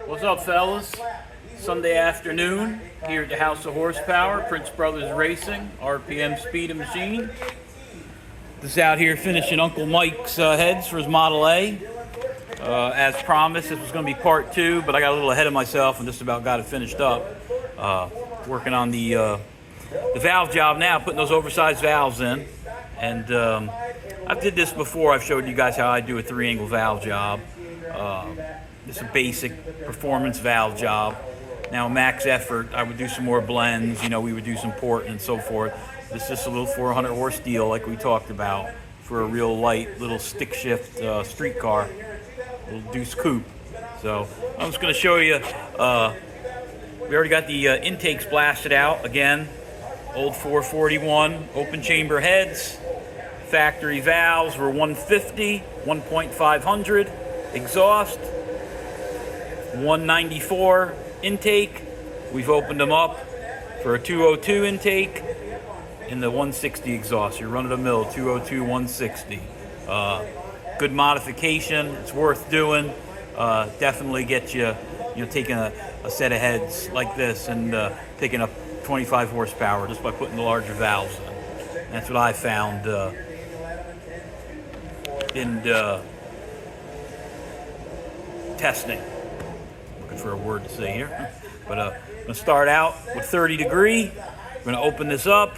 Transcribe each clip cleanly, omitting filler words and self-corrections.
What's up, fellas? Sunday afternoon here at the House of Horsepower, Prince Brothers Racing, RPM Speed and Machine. This is out here finishing Uncle Mike's heads for his Model A. As promised, this was going to be part 2, but I got a little ahead of myself and just about got it finished up. Working on the valve job now, putting those oversized valves in. And I did this before. I've showed you guys how I do a 3-angle valve job. It's a basic performance valve job. Now, max effort, I would do some more blends. You know, we would do some port and so forth. This is just a little 400 horse deal like we talked about for a real light little stick shift street car, little deuce coupe. So I'm just going to show you. We already got the intakes blasted out again. Old 441 open chamber heads. Factory valves were 150, 1.500 exhaust, 194 intake. We've opened them up for a 202 intake and the 160 exhaust. You're running a mill 202 160. Good modification. It's worth doing. Definitely get you taking a set of heads like this and taking up 25 horsepower just by putting the larger valves in. That's what I found in testing. Looking for a word to say here. But I'm going to start out with 30 degree. I'm going to open this up.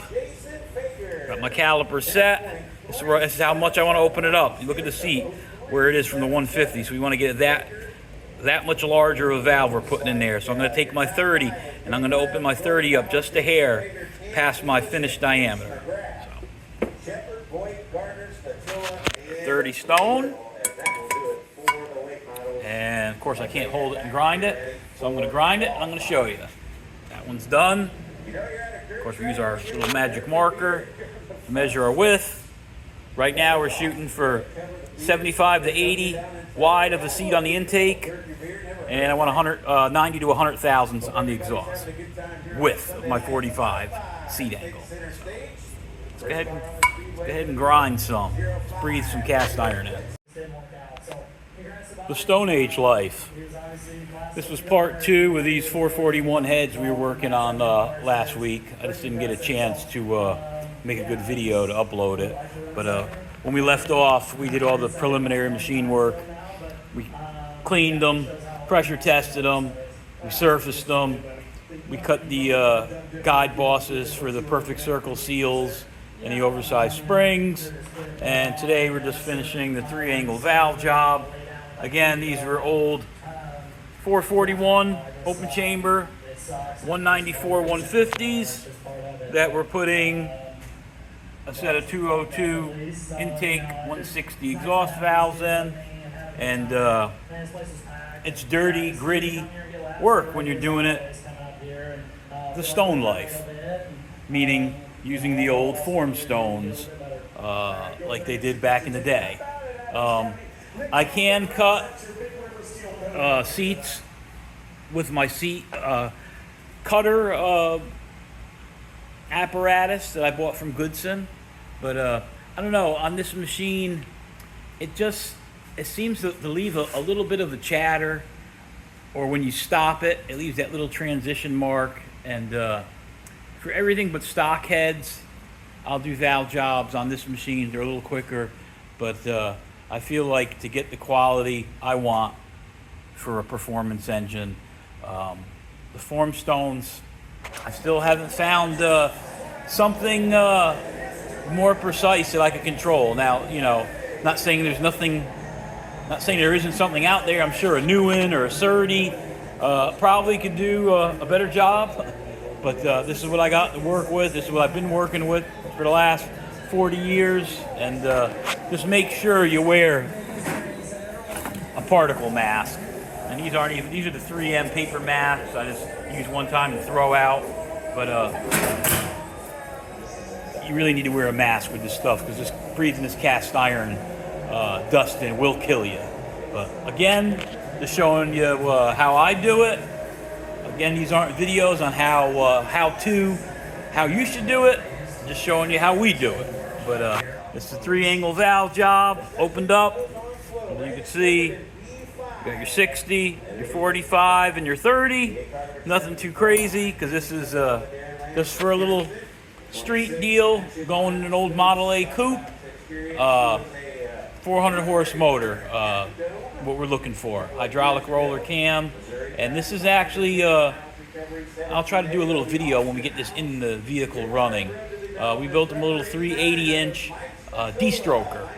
Got my caliper set. This is how much I want to open it up. You look at the seat where it is from the 150. So we want to get that much larger of a valve we're putting in there. So I'm going to take my 30 and I'm going to open my 30 up just a hair past my finished diameter. So 30 stone. And of course I can't hold it and grind it. So I'm going to grind it and I'm going to show you. That one's done. Of course we use our little magic marker to measure our width. Right now we're shooting for 75 to 80 wide of the seat on the intake, and I want 90 to 100 thousandths on the exhaust width of my 45 seat angle. So let's go ahead and grind some. Let's breathe some cast iron in. The Stone Age life. This was part 2 with these 441 heads we were working on last week. I just didn't get a chance to make a good video to upload it. But when we left off, we did all the preliminary machine work. We cleaned them, pressure tested them, we surfaced them. We cut the guide bosses for the perfect circle seals and the oversized springs. And today we're just finishing the 3-angle valve job. Again, these were old 441 open chamber 194 150s that we're putting a set of 202 intake 160 exhaust valves in. And it's dirty, gritty work when you're doing it the stone life, meaning using the old form stones like they did back in the day. I can cut seats with my seat cutter apparatus that I bought from Goodson, but I don't know, on this machine it seems to leave a little bit of a chatter, or when you stop it, it leaves that little transition mark. And for everything but stock heads, I'll do valve jobs on this machine. They're a little quicker, but I feel like to get the quality I want for a performance engine, the form stones, I still haven't found something more precise that I can control. Now, you know, not saying there's nothing. Not saying there isn't something out there. I'm sure a Newen or a Surdy probably could do a better job. But this is what I got to work with. This is what I've been working with for the last 40 years. And just make sure you wear a particle mask. And these are the 3M paper masks. I just use one time to throw out. But you really need to wear a mask with this stuff, because just breathing this cast iron dust in will kill you. But again, just showing you how I do it. Again, these aren't videos on how you should do it. Just showing you how we do it. But it's a 3-angle valve job, opened up. As you can see, You got your 60, your 45, and your 30. Nothing too crazy, because this is just for a little street deal, going in an old Model A coupe. 400 horse motor, what we're looking for. Hydraulic roller cam. And this is actually, I'll try to do a little video when we get this in the vehicle running. We built them a little 380-inch D-stroker.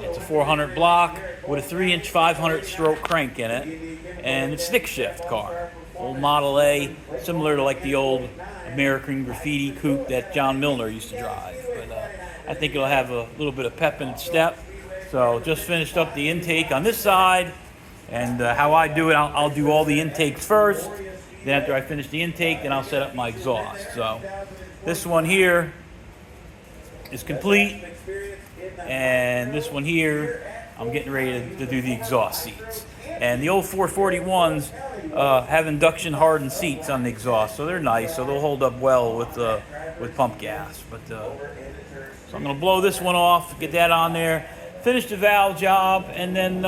It's a 400 block with a 3-inch 500 stroke crank in it. And it's stick shift car. Old Model A, similar to like the old American Graffiti coupe that John Milner used to drive. But I think it'll have a little bit of pep in its step. So just finished up the intake on this side. And how I do it, I'll do all the intakes first. Then after I finish the intake, then I'll set up my exhaust. So this one here is complete. And this one here, I'm getting ready to do the exhaust seats. And the old 441s have induction hardened seats on the exhaust, so they're nice. So they'll hold up well with pump gas. But so I'm going to blow this one off, get that on there, finish the valve job, and then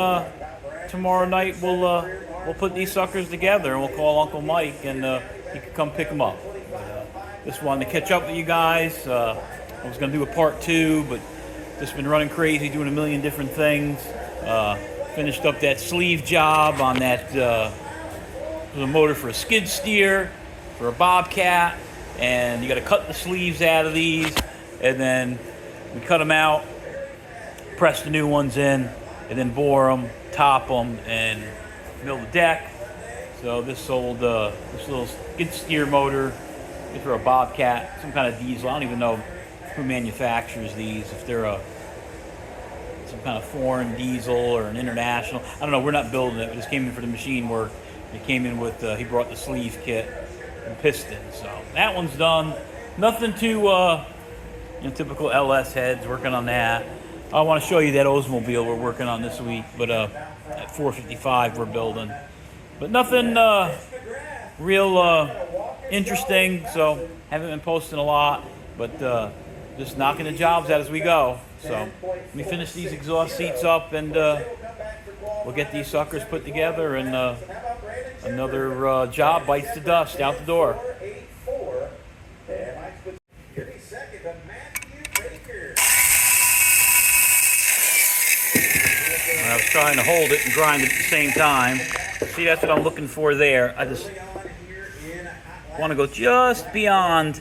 tomorrow night we'll put these suckers together, and we'll call Uncle Mike, and he can come pick them up. Just wanted to catch up with you guys. I was going to do a part 2, but just been running crazy, doing a million different things. Finished up that sleeve job on that the motor for a skid steer, for a Bobcat, and you got to cut the sleeves out of these, and then we cut them out, press the new ones in, and then bore them, top them, and mill the deck. So this little skid steer motor is for a Bobcat, some kind of diesel. I don't even know who manufactures these, if they're some kind of foreign diesel or an international. I don't know, we're not building it. It just came in for the machine work. It came in with, he brought the sleeve kit and piston. So that one's done. Nothing too, typical LS heads, working on that. I want to show you that Oldsmobile we're working on this week, but at 455 we're building. But nothing real interesting, so haven't been posting a lot, but just knocking the jobs out as we go. So let me finish these exhaust seats up, and we'll get these suckers put together, and another job bites the dust out the door. I was trying to hold it and grind it at the same time. See, that's what I'm looking for there. I just want to go just beyond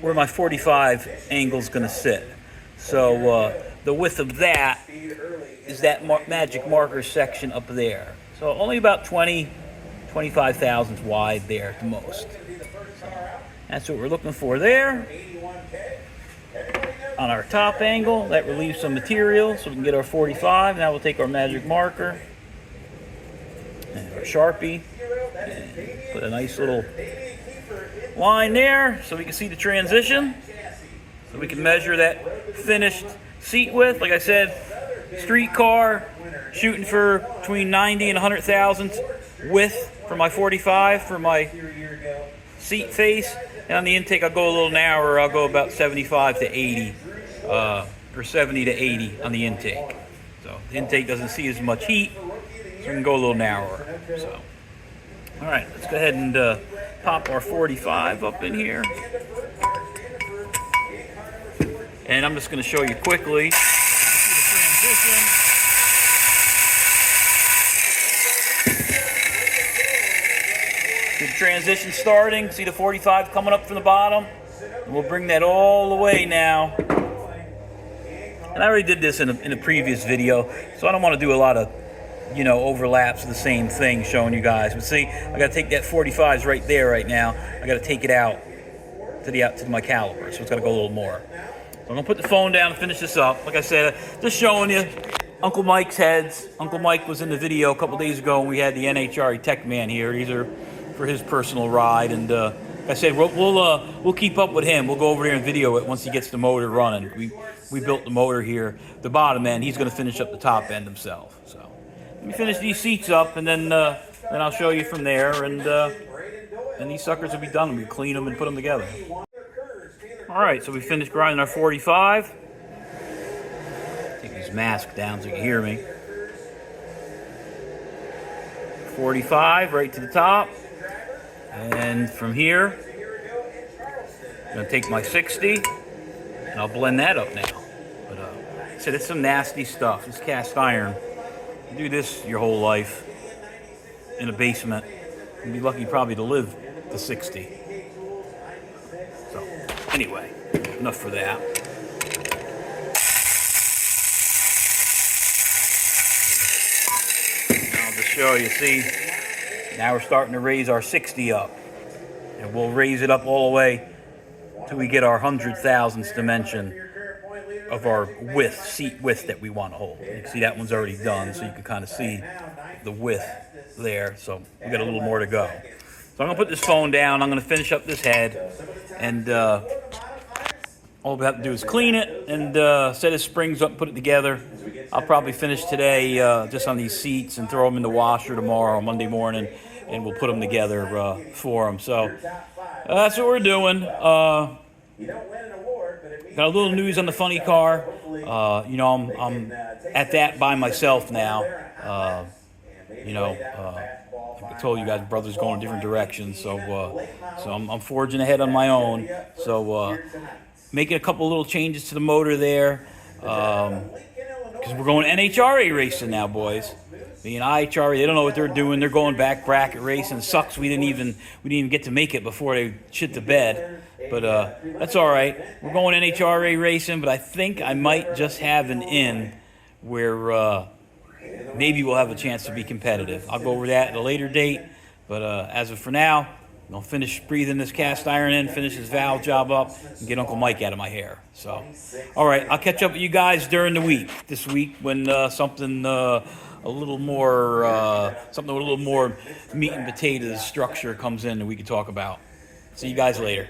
where my 45 angle is going to sit. So the width of that is that magic marker section up there. So only about 25 thousandths wide there at the most. So that's what we're looking for there. On our top angle, that relieves some material so we can get our 45. Now we'll take our magic marker and our Sharpie and put a nice little line there so we can see the transition. So we can measure that finished seat width. Like I said, street car, shooting for between 90 and 100 thousandths width for my 45 for my seat face. And on the intake, I'll go a little narrower. I'll go about 75 to 80, or 70 to 80 on the intake. So the intake doesn't see as much heat, so we can go a little narrower. So, all right, let's go ahead and pop our 45 up in here. And I'm just going to show you quickly. See the transition. See the transition starting. See the 45 coming up from the bottom. And we'll bring that all the way now. And I already did this in a previous video, so I don't want to do a lot of, overlaps of the same thing showing you guys. But see, I got to take that 45s right there right now. I got to take it out to my caliper, so it's got to go a little more. I'm going to put the phone down and finish this up. Like I said, just showing you Uncle Mike's heads. Uncle Mike was in the video a couple days ago when we had the NHRE Tech Man here. These are for his personal ride. And like I said, we'll keep up with him. We'll go over there and video it once he gets the motor running. We built the motor here, the bottom end. He's going to finish up the top end himself. So let me finish these seats up, and then I'll show you from there. And these suckers will be done. We clean them and put them together. All right, so we finished grinding our 45. Take this mask down so you can hear me. 45 right to the top. And from here, I'm going to take my 60 and I'll blend that up now. But like I said, it's some nasty stuff. It's cast iron. You do this your whole life in a basement. You'd be lucky probably to live to 60. So anyway, enough for that. I'll just show you, see, now we're starting to raise our 60 up. And we'll raise it up all the way till we get our 100,000th dimension of our width, seat width that we want to hold. You can see that one's already done, so you can kind of see the width there. So we got a little more to go. So I'm gonna put this phone down. I'm gonna finish up this head, and all we have to do is clean it and set his springs up, put it together. I'll probably finish today just on these seats and throw them in the washer tomorrow, Monday morning, and we'll put them together for him. So that's what we're doing. Got a little news on the funny car. You know, I'm at that by myself now. You know, I told you guys, brother's going in different directions, so I'm forging ahead on my own. So making a couple little changes to the motor there, because we're going NHRA racing now, boys. Being IHRA, they don't know what they're doing. They're going back bracket racing. It sucks we didn't even get to make it before they shit the bed. But that's all right. We're going NHRA racing, but I think I might just have an in where maybe we'll have a chance to be competitive. I'll go over that at a later date. But as of for now, I'll finish breathing this cast iron in, finish this valve job up, and get Uncle Mike out of my hair. So, all right, I'll catch up with you guys during the week. This week when something a little more, something with a little more meat and potatoes structure comes in that we can talk about. See you guys later.